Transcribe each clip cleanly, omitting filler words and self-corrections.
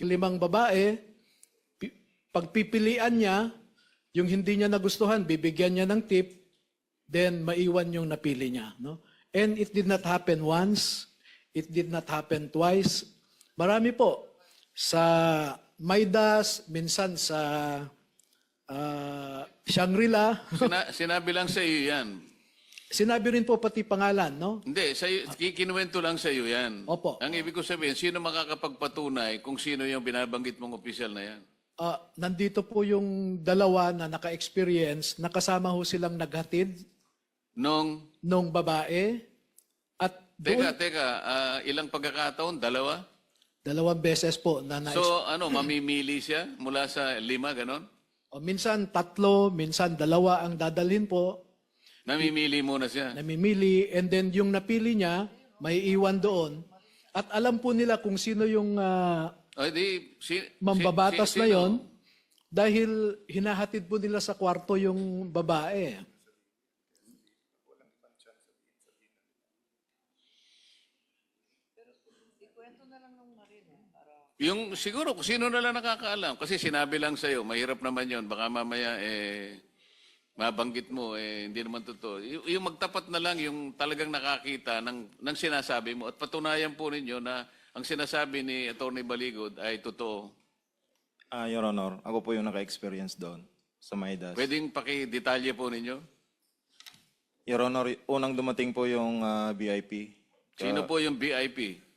limang babae, pagpipilian niya, yung hindi niya nagustuhan, bibigyan niya ng tip, then maiwan yung napili niya. No? And it did not happen once, it did not happen twice. Marami po. Sa Maidas, minsan sa Shangri-La. Sinabi lang sa iyo yan. Sinabi rin po pati pangalan, no? Hindi, kinuwento lang sa iyo yan. Opo. Ang ibig ko sabihin, sino makakapagpatunay kung sino yung binabanggit mong opisyal na yan? Nandito po yung dalawa na naka-experience, nakasama ho silang naghatid nung babae. At Teka, ilang pagkakataon? Dalawa? 2 beses po na So, mamimili siya mula sa 5, ganon? minsan 3, minsan 2 ang dadalhin po. Namimili muna siya. Namimili, and then yung napili niya, may iwan doon. At alam po nila kung sino yung mambabatas na yon, dahil hinahatid po nila sa kwarto yung babae. Yung siguro kung sino na lang nakakaalam kasi sinabi lang sa iyo, mahirap naman 'yon. Baka mamaya mabanggit mo hindi naman totoo. Yung magtapat na lang yung talagang nakakita ng sinasabi mo at patunayan po ninyo na ang sinasabi ni Attorney Baligod ay totoo. Your Honor, ako po yung naka-experience doon sa Maidas. Pwedeng paki-detalye po ninyo? Your Honor, unang dumating po yung VIP. Sino po yung VIP?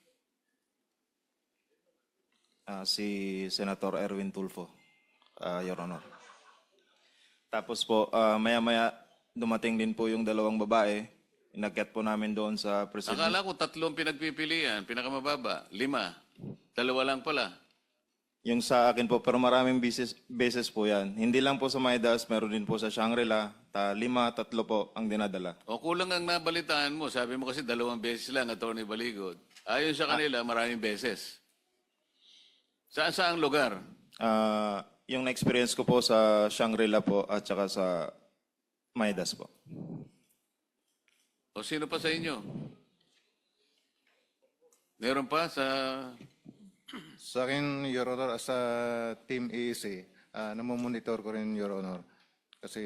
Si Senator Erwin Tulfo, Your Honor. Tapos po, maya-maya dumating din po yung 2 babae. Inakyat po namin doon sa president. Akala ko 3 pinagpipilian, pinakamababa, 5. 2 lang pala. Yung sa akin po, pero maraming beses po yan. Hindi lang po sa Maidas, meron din po sa Shangri-La. 5, 3 po ang dinadala. O kulang ang nabalitaan mo. Sabi mo kasi 2 beses lang, Attorney Baligod. Ayon sa kanila, maraming beses. Saan lugar? Yung na-experience ko po sa Shangri-La po at saka sa Maidas po. O sino pa sa inyo? Meron pa sa... Sa akin, Your Honor, as a Team EAC, namomonitor ko rin, Your Honor. Kasi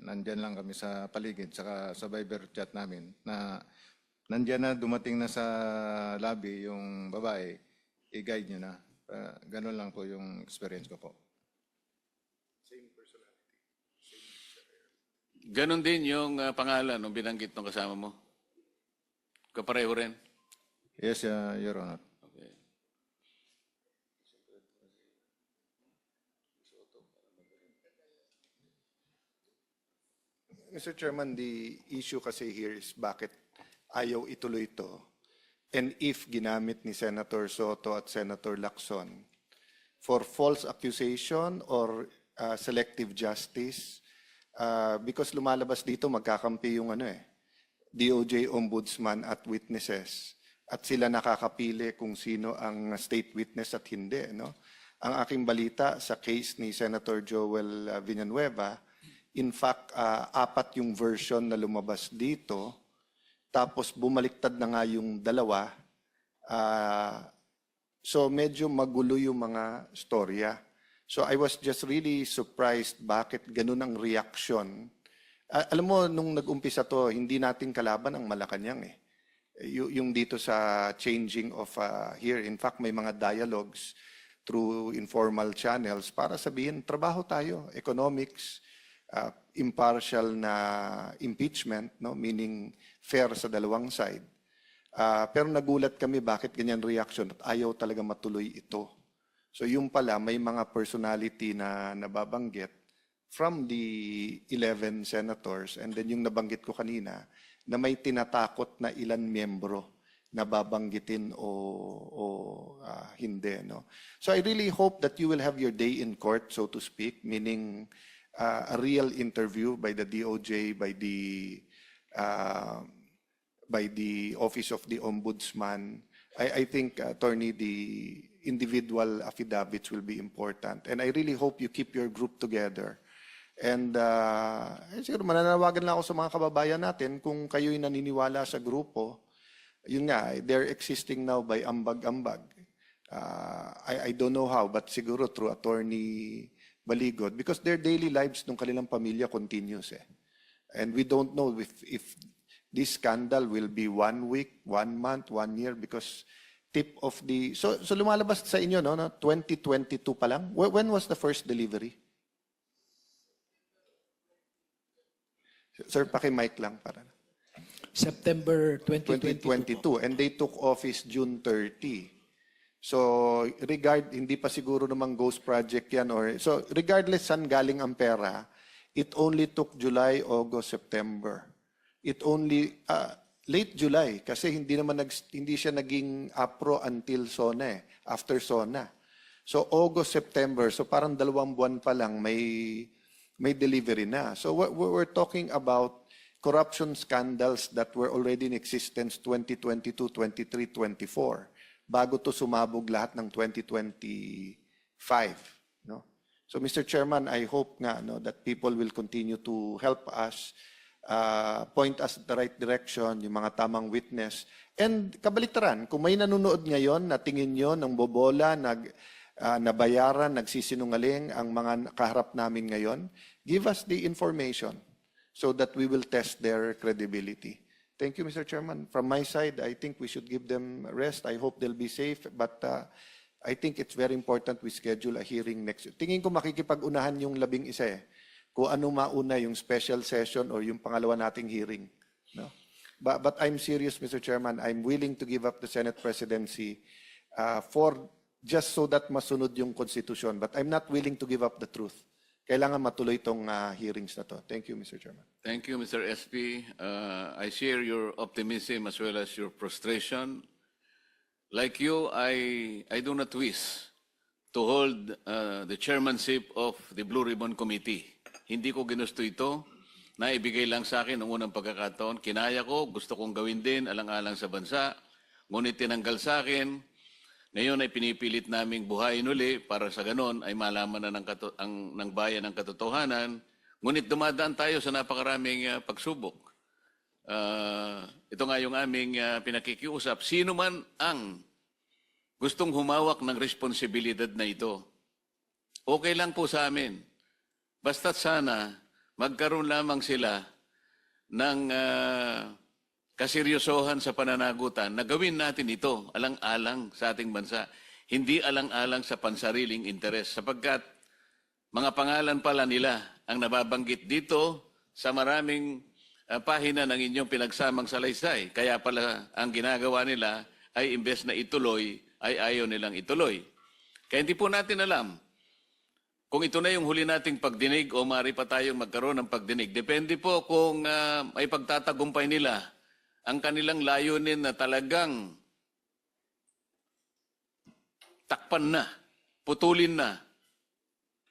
nandyan lang kami sa paligid, saka sa Viber chat namin, na nandyan na, dumating na sa lobby yung babae, i-guide nyo na. Ganun lang po yung experience ko po. Ganon din yung pangalan ng binanggit ng kasama mo? Kapareho rin? Yes, Your Honor. Okay. Mr. Chairman, the issue kasi here is bakit ayaw ituloy ito. And if ginamit ni Senator Soto at Senator Lacson for false accusation or selective justice, because lumalabas dito magkakampi yung DOJ Ombudsman at witnesses at sila nakakapili kung sino ang state witness at hindi. No? Ang aking balita sa case ni Senator Joel Villanueva, in fact, 4 yung version na lumabas dito. Tapos bumaliktad na nga yung 2. So medyo magulo yung mga storya. So I was just really surprised bakit ganun ang reaction. Alam mo, nung nag-umpisa to, hindi natin kalaban ang Malacanang . Yung dito sa changing of here. In fact, may mga dialogues through informal channels para sabihin, trabaho tayo, economics, impartial na impeachment, no? Meaning fair sa dalawang side. Pero nagulat kami bakit ganyan reaction at ayaw talaga matuloy ito. So yung pala, may mga personality na nababanggit from the 11 senators and then yung nabanggit ko kanina na may tinatakot na ilan miyembro na babanggitin o hindi. No? So I really hope that you will have your day in court, so to speak, meaning a real interview by the DOJ, by the Office of the Ombudsman. I think, Attorney, the individual affidavits will be important. And I really hope you keep your group together. And siguro mananawagan lang ako sa mga kababayan natin kung kayo'y naniniwala sa grupo, yun nga, they're existing now by ambag-ambag. I don't know how, but siguro through Attorney Baligod, because their daily lives ng kanilang pamilya continues eh. And we don't know if this scandal will be 1 week, 1 month, 1 year, because tip of the... So lumalabas sa inyo, no? 2022 pa lang? When was the first delivery? Sir, paki-mic lang para. September 2022. 2022, and they took office June 30. So, hindi pa siguro namang ghost project yan. So, regardless saan galing ang pera, it only took July, August, September. It only, late July, kasi hindi siya naging APRO until SONA after SONA. So, August, September, so parang 2 buwan pa lang may delivery na. So, we're talking about corruption scandals that were already in existence 2022, 23, 24 bago to sumabog lahat ng 2025, no? So Mr. Chairman, I hope nga that people will continue to help us, point us in the right direction, yung mga tamang witness. And kabaliktaran, kung may nanonood ngayon na tingin nyo ng bobola, nabayaran, nagsisinungaling ang mga kaharap namin ngayon, give us the information so that we will test their credibility. Thank you, Mr. Chairman. From my side, I think we should give them rest. I hope they'll be safe. But I think it's very important we schedule a hearing next week. Tingin ko makikipag-unahan yung 11 eh. Kung ano mauna yung special session or yung pangalawa nating hearing. No? But I'm serious, Mr. Chairman. I'm willing to give up the Senate presidency for just so that masunod yung konstitusyon. But I'm not willing to give up the truth. Kailangan matuloy itong hearings na to. Thank you, Mr. Chairman. Thank you, Mr. SP. I share your optimism as well as your frustration. Like you, I do not wish to hold the chairmanship of the Blue Ribbon Committee. Hindi ko ginusto ito. Naibigay lang sa akin noong unang pagkakataon. Kinaya ko, gusto kong gawin din, alang-alang sa bansa. Ngunit tinanggal sa akin. Ngayon ay pinipilit naming buhayin uli para sa ganon ay malaman na ng bayan ang katotohanan. Ngunit dumadaan tayo sa napakaraming pagsubok. Ito nga yung aming pinakikiusap. Sino man ang gustong humawak ng responsibilidad na ito, okay lang po sa amin. Basta't sana magkaroon lamang sila ng kaseryosohan sa pananagutan na gawin natin ito alang-alang sa ating bansa. Hindi alang-alang sa pansariling interes sapagkat mga pangalan pala nila ang nababanggit dito sa maraming pahina ng inyong pinagsamang salaysay. Kaya pala ang ginagawa nila ay imbes na ituloy, ay ayaw nilang ituloy. Kaya hindi po natin alam kung ito na yung huli nating pagdinig o maaari pa tayong magkaroon ng pagdinig. Depende po kung may pagtatagumpay nila ang kanilang layunin na talagang takpan na, putulin na,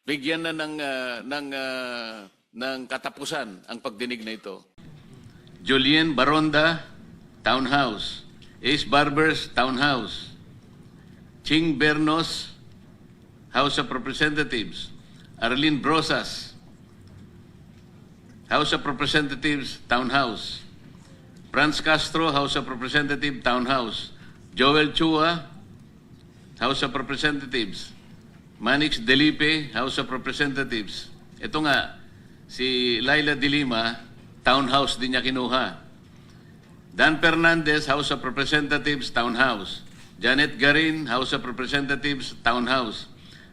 bigyan na ng katapusan ang pagdinig na ito. Julien Baronda, Townhouse. Ace Barbers, Townhouse. Ching Bernos, House of Representatives. Arlene Brosas, House of Representatives, Townhouse. Franz Castro, House of Representatives, Townhouse. Joel Chua, House of Representatives. Manix Delipe, House of Representatives. Ito nga, si Laila de Lima, Townhouse din niya kinuha. Dan Fernandez, House of Representatives, Townhouse. Janet Garin, House of Representatives, Townhouse.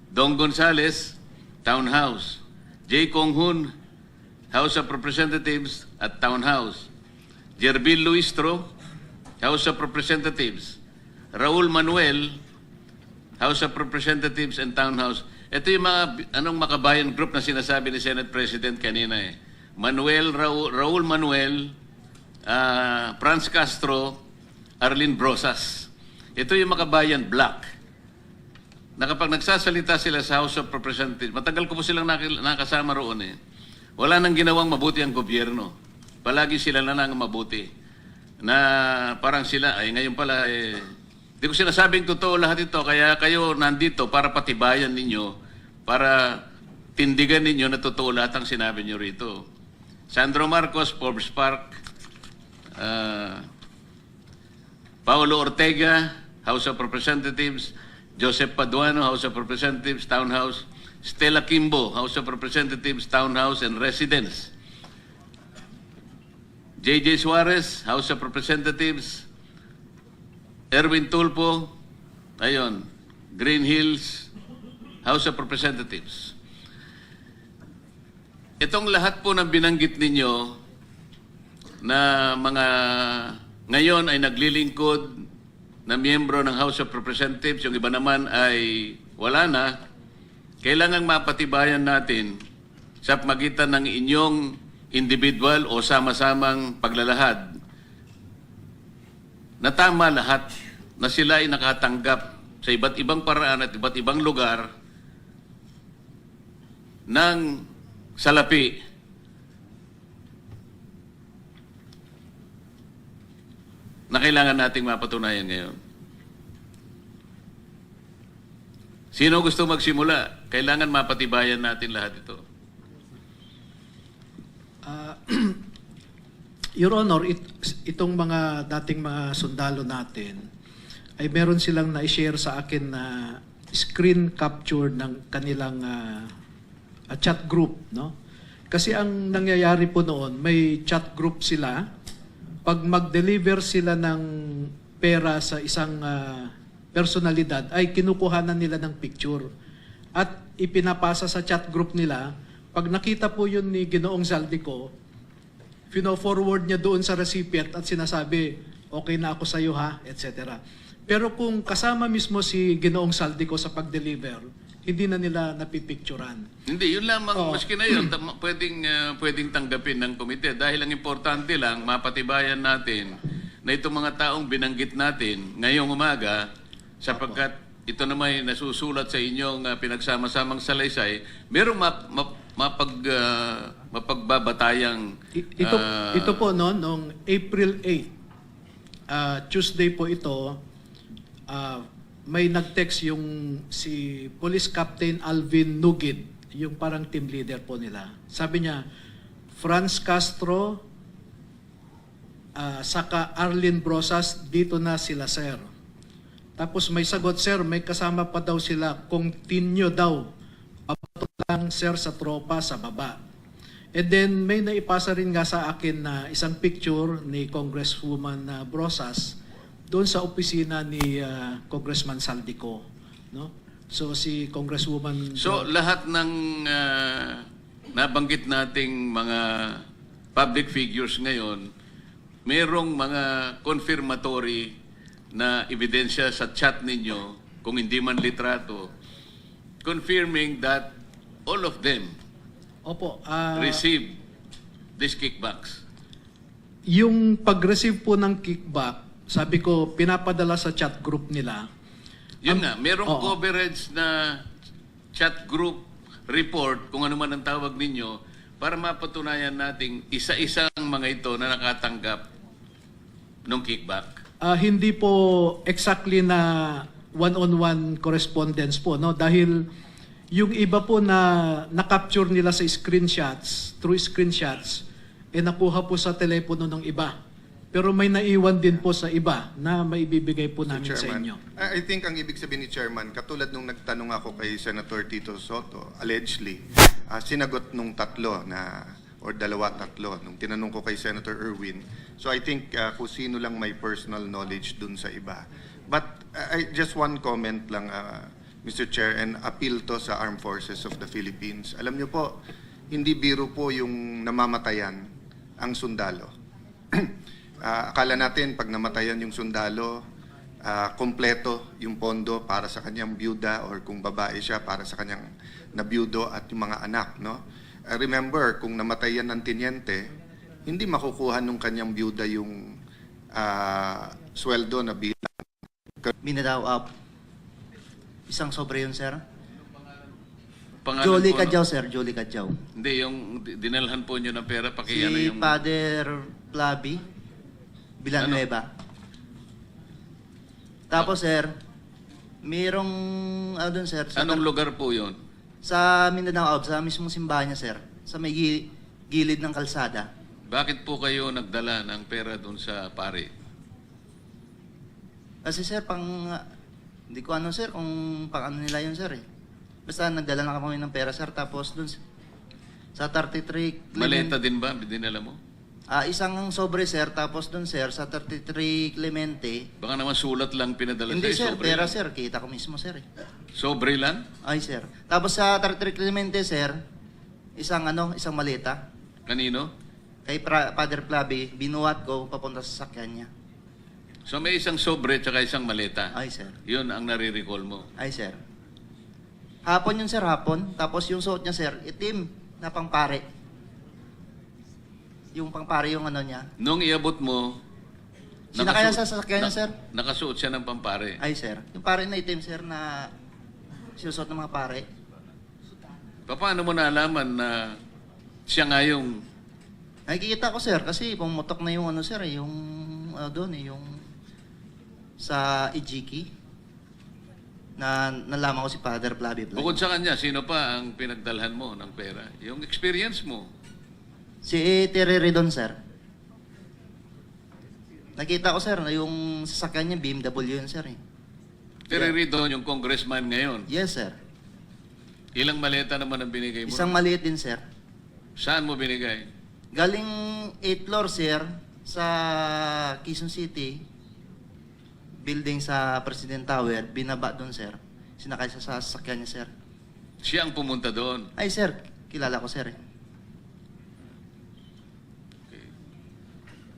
Dong Gonzales, Townhouse. J. Kong Hun, House of Representatives at Townhouse. Jerbil Luistro, House of Representatives. Raul Manuel, House of Representatives and Townhouse. Ito yung mga makabayan group na sinasabi ni Senate President kanina eh. Raul Manuel, Franz Castro, Arlene Brosas. Ito yung makabayan block. Na kapag nagsasalita sila sa House of Representatives, matagal ko po silang nakasama roon eh. Wala nang ginawang mabuti ang gobyerno. Palagi sila na nang mabuti. Na parang sila, ay ngayon pala, di ko sinasabing totoo lahat ito, kaya kayo nandito para patibayan ninyo, para tindigan ninyo na totoo lahat ang sinabi nyo rito. Sandro Marcos, Forbes Park, Paulo Ortega, House of Representatives, Joseph Paduano, House of Representatives, Townhouse. Stella Kimbo, House of Representatives, Townhouse and Residence. J.J. Suarez, House of Representatives. Erwin Tulfo, ayun, Green Hills, House of Representatives. Itong lahat po ng binanggit ninyo na mga ngayon ay naglilingkod na miyembro ng House of Representatives, yung iba naman ay wala na, kailangang mapatibayan natin sa pagitan ng inyong individual o sama-samang paglalahad na tama lahat na sila ay nakatanggap sa iba't ibang paraan at iba't ibang lugar ng salapi na kailangan nating mapatunayan ngayon. Sino gusto magsimula? Kailangan mapatibayan natin lahat ito. Your Honor, itong mga dating mga sundalo natin ay meron silang na-share sa akin na screen capture ng kanilang chat group, no? Kasi ang nangyayari po noon, may chat group sila. Pag mag-deliver sila ng pera sa isang personalidad, ay kinukuhanan nila ng picture. At ipinapasa sa chat group nila. Pag nakita po yun ni Ginoong Zaldico, forward niya doon sa recipient at sinasabi, okay na ako sa iyo ha, etc. Pero kung kasama mismo si Ginoong Zaldico sa pag-deliver, hindi na nila napipicturan. Hindi, yun lamang, maski na yun, pwedeng tanggapin ng komite. Dahil ang importante lang, mapatibayan natin na itong mga taong binanggit natin ngayong umaga, sapagkat ito naman ay nasusulat sa inyong pinagsama-samang salaysay, merong mapagbabatayang... Ito po noong April 8, Tuesday po ito, may nag-text yung si Police Captain Alvin Nugid, yung parang team leader po nila. Sabi niya, Franz Castro, saka Arlene Brosas, dito na sila, sir. Tapos may sagot, sir, may kasama pa daw sila, continue daw. Papato lang, sir, sa tropa sa baba. And then may naipasa rin nga sa akin na isang picture ni Congresswoman Brosas doon sa opisina ni Congressman Saldico, no? So si Congresswoman So lahat ng nabanggit nating mga public figures ngayon, merong mga confirmatory na ebidensya sa chat ninyo, kung hindi man litrato, confirming that all of them Opo, receive these kickbacks. yung pag-receive po ng kickback, sabi ko, pinapadala sa chat group nila. Yun nga, merong Oo. coverage na chat group report, kung ano man ang tawag ninyo, para mapatunayan nating isa-isang mga ito na nakatanggap ng kickback. Hindi po exactly na one-on-one correspondence po, no? Dahil yung iba po na na-capture nila sa screenshots, through screenshots, nakuha po sa telepono ng iba. Pero may naiwan din po sa iba na maibibigay po namin sa inyo. I think ang ibig sabihin ni Chairman, katulad nung nagtanong ako kay Senator Tito Soto, allegedly, sinagot nung tatlo na, or tatlo, nung tinanong ko kay Senator Erwin. So I think kung sino lang may personal knowledge dun sa iba. But just one comment lang, Mr. Chair, and appeal to sa Armed Forces of the Philippines. Alam niyo po, hindi biro po yung namamatayan ang sundalo. Akala natin pag namatayan yung sundalo, kompleto yung pondo para sa kanyang byuda or kung babae siya para sa kanyang nabyudo at yung mga anak, no? Remember, kung namatayan ng tinyente, hindi makukuha nung kanyang byuda yung sweldo na bilang. Minadaw up. Isang sobre yun, sir. Pangalan Jolie po, no? Cadjaw, sir. Jolie Cadjaw. Hindi, yung dinalhan po nyo ng pera, Si ano yung... Father Plavi, Villanueva. Tapos, sir, mayroong, doon, sir, sa, Anong lugar po yun? sa Mindanao Out, sa mismong simbahan niya, sir, sa may gilid ng kalsada. Bakit po kayo nagdala ng pera doon sa pare? Kasi, sir, Hindi ko ano, sir, kung paano nila yun, sir, eh. Basta nagdala na kami ng pera, sir, tapos dun sa 33 Maleta din ba? Dinala mo? isang sobre, sir, tapos dun, sir, sa 33 Clemente. Baka naman sulat lang pinadala Hindi, sa'yo, sir, sobre pera, lang. sir, kita ko mismo, sir, eh. Sobre lang? Ay, sir. Tapos sa 33 Clemente, sir, isang maleta. Kanino? Kay Father Flavi, binuhat ko papunta sa sasakyan niya. So may isang sobre tsaka isang maleta. Ay, sir. Yun ang nare-recall mo. Ay, sir. Hapon yun, sir, hapon. Tapos yung suot niya, sir, itim na pangpare. Yung pangpare yung ano niya. Nung iabot mo, Sinakay sa sasakyan niya, sir. Nakasuot siya ng pampare. Ay, sir. Yung pare na itim, sir, na sinusuot ng mga pare. Paano mo nalaman na siya nga yung... Nakikita ko, sir, kasi pumutok na yung ano, sir, yung doon, yung sa Ijiki na nalaman ko si Father Flavi. Bukod sa kanya, sino pa ang pinagdalhan mo ng pera? Yung experience mo. Si Terry Redon, sir. Nakita ko, sir, na yung sasakyan niya, BMW yun, sir. Eh. Terry doon yung congressman ngayon. Yes, sir. Ilang maleta naman ang binigay mo? Isang maliit din, sir. Saan mo binigay? Galing 8th floor, sir, sa Quezon City, building sa President Tower, binaba doon, sir. Sinakay sa sasakyan niya, sir. Siya ang pumunta doon. Ay, sir, kilala ko, sir.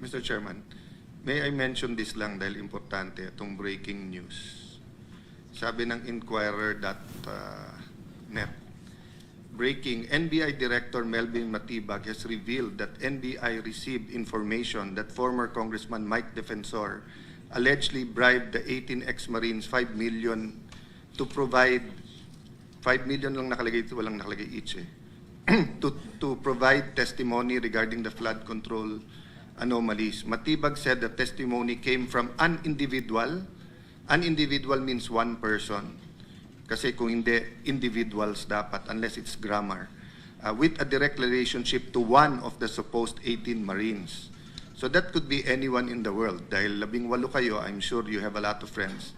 Mr. Chairman, may I mention this lang dahil importante itong breaking news. Sabi ng Inquirer.net, breaking, NBI Director Melvin Matibag has revealed that NBI received information that former Congressman Mike Defensor allegedly bribed the 18 ex-Marines 5 million to provide 5 million lang nakalagay ito, walang nakalagay each eh. to provide testimony regarding the flood control anomalies. Matibag said the testimony came from an individual. An individual means one person. Kasi kung hindi, individuals dapat, unless it's grammar. With a direct relationship to one of the supposed 18 Marines. So that could be anyone in the world. Dahil 18 kayo, I'm sure you have a lot of friends.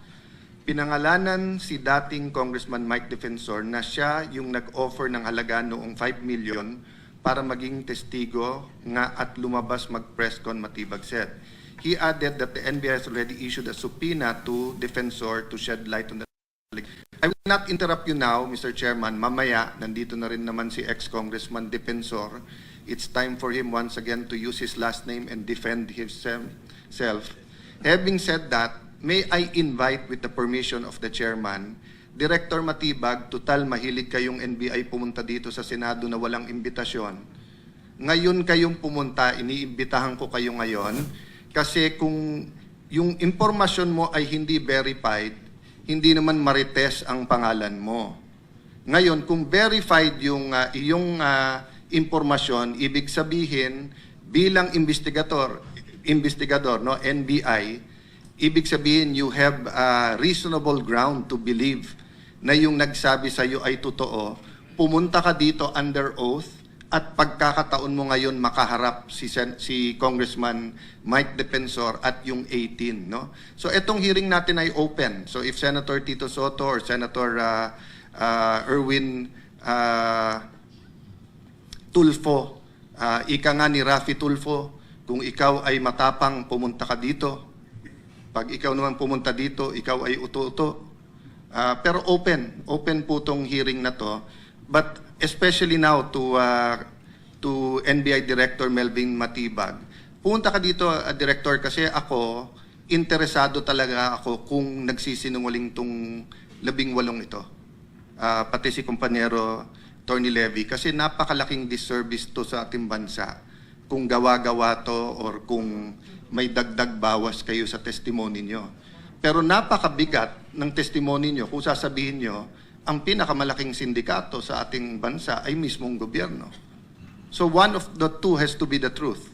Pinangalanan si dating Congressman Mike Defensor na siya yung nag-offer ng halaga noong 5 million para maging testigo nga at lumabas mag-press con, Matibag said. He added that the NBI has already issued a subpoena to Defensor to shed light on the... I will not interrupt you now, Mr. Chairman. Mamaya, nandito na rin naman si ex-Congressman Defensor. It's time for him once again to use his last name and defend himself. Having said that, may I invite with the permission of the Chairman, Director Matibag, total mahilig kayong NBI pumunta dito sa Senado na walang imbitasyon. Ngayon kayong pumunta, iniimbitahan ko kayo ngayon kasi kung yung impormasyon mo ay hindi verified, hindi naman marites ang pangalan mo. Ngayon, kung verified yung iyong impormasyon, ibig sabihin bilang investigador, no, NBI, ibig sabihin you have reasonable ground to believe na yung nagsabi sa iyo ay totoo. Pumunta ka dito under oath at pagkakataon mo ngayon makaharap si Congressman Mike Defensor at yung 18, no? So etong hearing natin ay open. So if Senator Tito Soto or Senator Erwin Tulfo, ika nga ni Raffy Tulfo, kung ikaw ay matapang, pumunta ka dito. Pag ikaw naman pumunta dito, ikaw ay uto-uto. Pero open po tong hearing na to. But especially now to NBI Director Melvin Matibag. Pumunta ka dito, Director, kasi ako, interesado talaga ako kung nagsisinungaling tong 18 ito. Pati si kumpanyero Tony Levy, kasi napakalaking disservice to sa ating bansa kung gawa-gawa to or kung may dagdag bawas kayo sa testimony nyo. Pero napakabigat ng testimony nyo kung sasabihin nyo ang pinakamalaking sindikato sa ating bansa ay mismong gobyerno. So one of the two has to be the truth.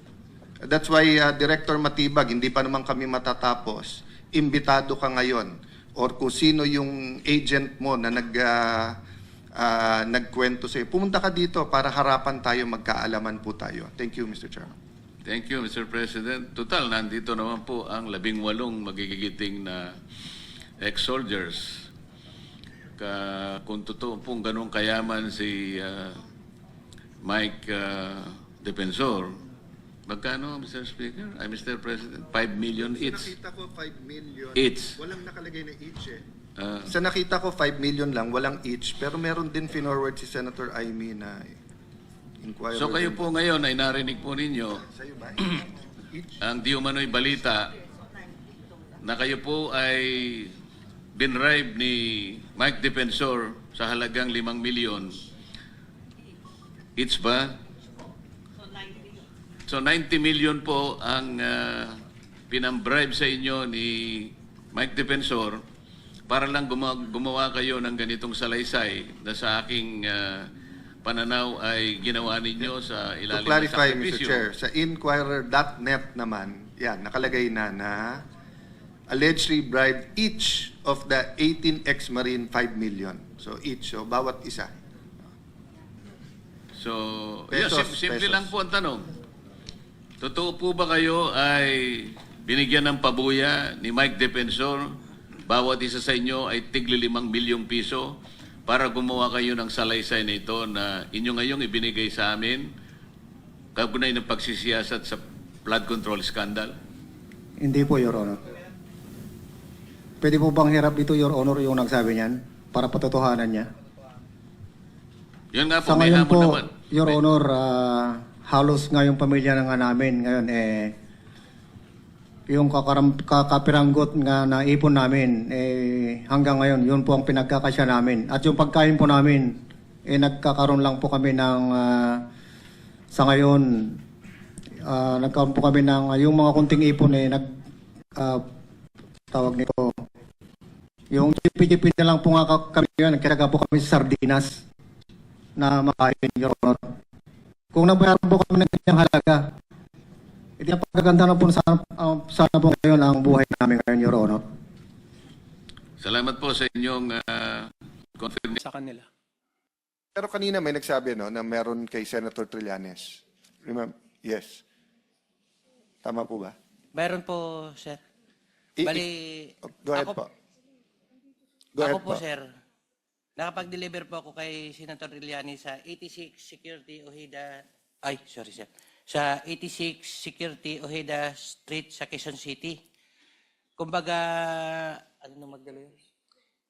That's why Director Matibag, hindi pa naman kami matatapos. Imbitado ka ngayon or kung sino yung agent mo na nagkwento sa'yo. Pumunta ka dito para harapan tayo, magkaalaman po tayo. Thank you, Mr. Chairman. Thank you, Mr. President. Total, nandito naman po ang 18 magigiting na ex-soldiers, kung totoo pong ganun kayaman si Mike Defensor, magkano, Mr. Speaker? Mr. President, 5 million each. Nakita ko 5 million. Each. Walang nakalagay na each eh. Ah, Sa nakita ko 5 million lang, walang each. Pero meron din finorward si Senator Amy na inquiry. so kayo po ngayon ay narinig po ninyo Sa'yo ba? Each? ang di umano'y balita na kayo po ay binribe ni Mike Defensor sa halagang 5 milyon. Each ba? So 90 million po ang pinambribe sa inyo ni Mike Defensor para lang gumawa kayo ng ganitong salaysay na sa aking pananaw ay ginawa ninyo sa To ilalim ng clarify, Mr. sakripisyo. Chair, sa Inquirer.net naman, yan, nakalagay na allegedly bribed each of the 18 ex-Marine 5 million. So each, so bawat isa. So, Pesos, simple pesos. lang po ang tanong. Totoo po ba kayo ay binigyan ng pabuya ni Mike Defensor, bawat isa sa inyo ay tigli 5 milyong piso para gumawa kayo ng salaysay na ito na inyo ngayong ibinigay sa amin kaugnay ng pagsisiyasat sa flood control scandal? Hindi po, Your Honor. Pwede po bang hirap dito, Your Honor, yung nagsabi niyan para patotohanan niya? Yun nga po, Sa may ngayon hamon po, naman. Your Honor, halos nga yung pamilya na nga namin ngayon, yung kakapiranggot nga na ipon namin, hanggang ngayon, yun po ang pinagkakasya namin. At yung pagkain po namin, nagkakaroon lang po kami ng, sa ngayon, nagkaroon po kami ng, yung mga kunting ipon, tawag nito, yung tipi-tipi na lang po nga kami ngayon, nagkiraga po kami sa sardinas na makain, Your Honor. Kung nabayaran po kami ng kanyang halaga, hindi na pagkaganda na po sana po ngayon ang buhay namin ngayon, Your Honor. Salamat po sa inyong confirmation. sa kanila. Pero kanina may nagsabi no, na meron kay Senator Trillanes. Remember? Yes. Tama po ba? Meron po, sir. Bali, Go ahead ako, po. Go ahead ako po, po. sir, nakapag-deliver po ako kay Senator Trillanes sa 86 Security Ojeda, sa 86 Security Ojeda Street sa Quezon City. Kumbaga, ano nang Magdalo yun?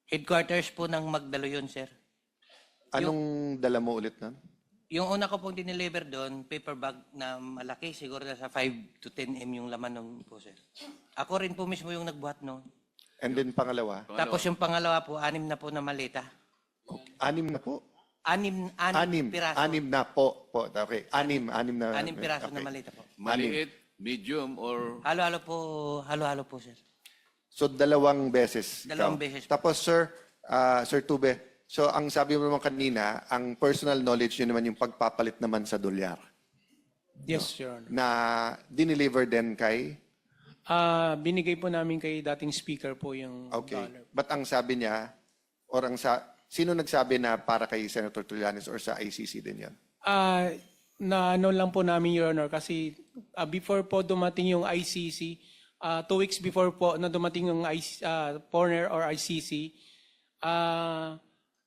Headquarters po ng Magdalo yun, sir. Anong dala mo ulit nun? Yung una ko pong dineliver doon, paper bag na malaki, siguro nasa 5 to 10 m yung laman nun po, sir. Ako rin po mismo yung nagbuhat noon. And then pangalawa? Tapos yung pangalawa po, 6 na po na malita. 6 na po? 6 piraso. 6 na po. Okay. 6 na. 6 piraso okay. na malita po. Maliit, medium, or Halo-halo po, sir. So 2 beses. Dalawang ikaw. beses. Tapos Sir Tube, so ang sabi mo naman kanina, ang personal knowledge nyo naman yung pagpapalit naman sa dolyar Yes, Your Honor. na dineliver din kay, Binigay po namin kay dating speaker po yung okay. dollar. But ang sabi niya, or sino nagsabi na para kay Senator Trillanes or sa ICC din yan? Na ano lang po namin, Your Honor, kasi before po dumating yung ICC, 2 weeks before po na dumating yung foreigner or ICC,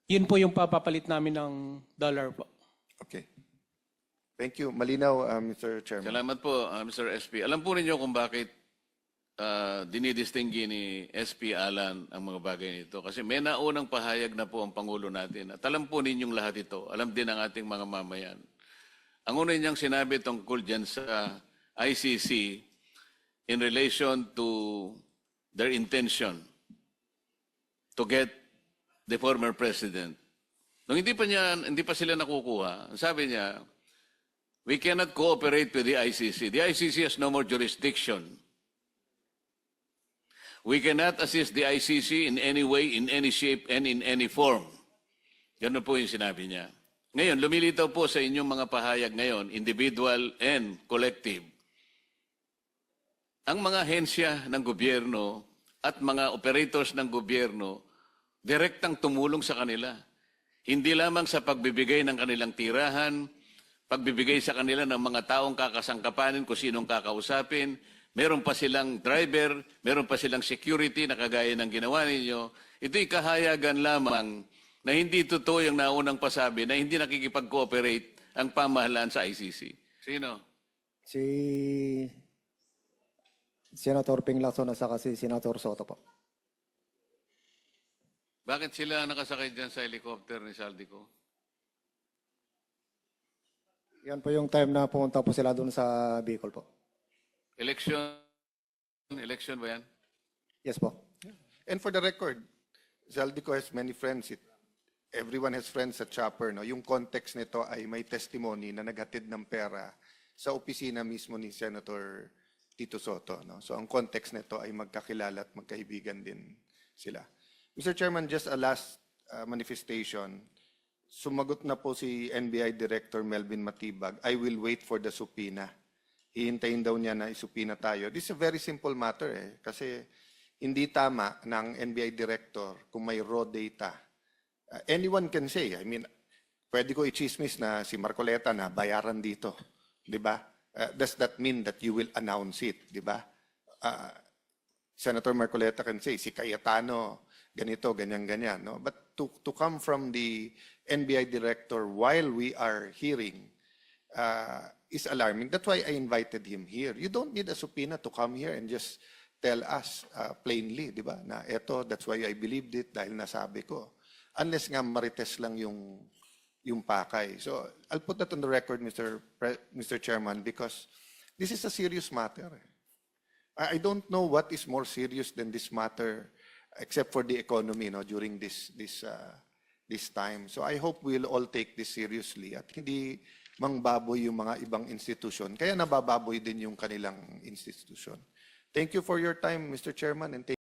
yun po yung papapalit namin ng dollar po. Okay. Thank you. Malinaw, Mr. Chairman. salamat po, Mr. SP. Alam po ninyo kung bakit dinidistinggi ni SP Alan ang mga bagay nito. Kasi may naunang pahayag na po ang Pangulo natin. At alam po ninyong lahat ito. Alam din ng ating mga mamayan. Ang una niyang sinabi tungkol dyan sa ICC in relation to their intention to get the former president. Nung hindi pa sila nakukuha, sabi niya, we cannot cooperate with the ICC. The ICC has no more jurisdiction. We cannot assist the ICC in any way, in any shape, and in any form. Ganun po yung sinabi niya. Ngayon, lumilitaw po sa inyong mga pahayag ngayon, individual and collective, ang mga ahensya ng gobyerno at mga operators ng gobyerno, direktang tumulong sa kanila. Hindi lamang sa pagbibigay ng kanilang tirahan, pagbibigay sa kanila ng mga taong kakasangkapanin kung sinong kakausapin, meron pa silang driver, meron pa silang security na kagaya ng ginawa ninyo. Ito'y kahayagan lamang na hindi totoo yung naunang pasabi na hindi nakikipag-cooperate ang pamahalaan sa ICC. Sino? Si Senator Ping Lacson at saka si Senator Soto po. Bakit sila nakasakay dyan sa helicopter ni Saldico? Yan po yung time na pumunta po sila doon sa Bicol po. Election ba yan? Yes po. And for the record, Zaldico has many friends. Everyone has friends at Chopper. No? Yung context nito ay may testimony na naghatid ng pera sa opisina mismo ni Senator Tito Soto. No? So ang context nito ay magkakilala at magkaibigan din sila. Mr. Chairman, just a last manifestation. Sumagot na po si NBI Director Melvin Matibag, I will wait for the subpoena. Hihintayin daw niya na isubpoena tayo. This is a very simple matter kasi hindi tama ng NBI Director kung may raw data. Anyone can say, I mean, pwede ko i-chismis na si Marcoleta na bayaran dito. Di ba? Does that mean that you will announce it? Di ba? Senator Marcoleta can say, si Cayetano, ganito, ganyan-ganyan. No? But to come from the NBI Director while we are hearing is alarming. That's why I invited him here. You don't need a subpoena to come here and just tell us plainly, di ba? Na eto, that's why I believed it dahil nasabi ko. Unless nga marites lang yung pakay. So I'll put that on the record, Mr. Chairman, because this is a serious matter. I don't know what is more serious than this matter except for the economy during this time. So I hope we'll all take this seriously at hindi mangbaboy yung mga ibang institusyon. Kaya nabababoy din yung kanilang institusyon. Thank you for your time, Mr. Chairman, and thank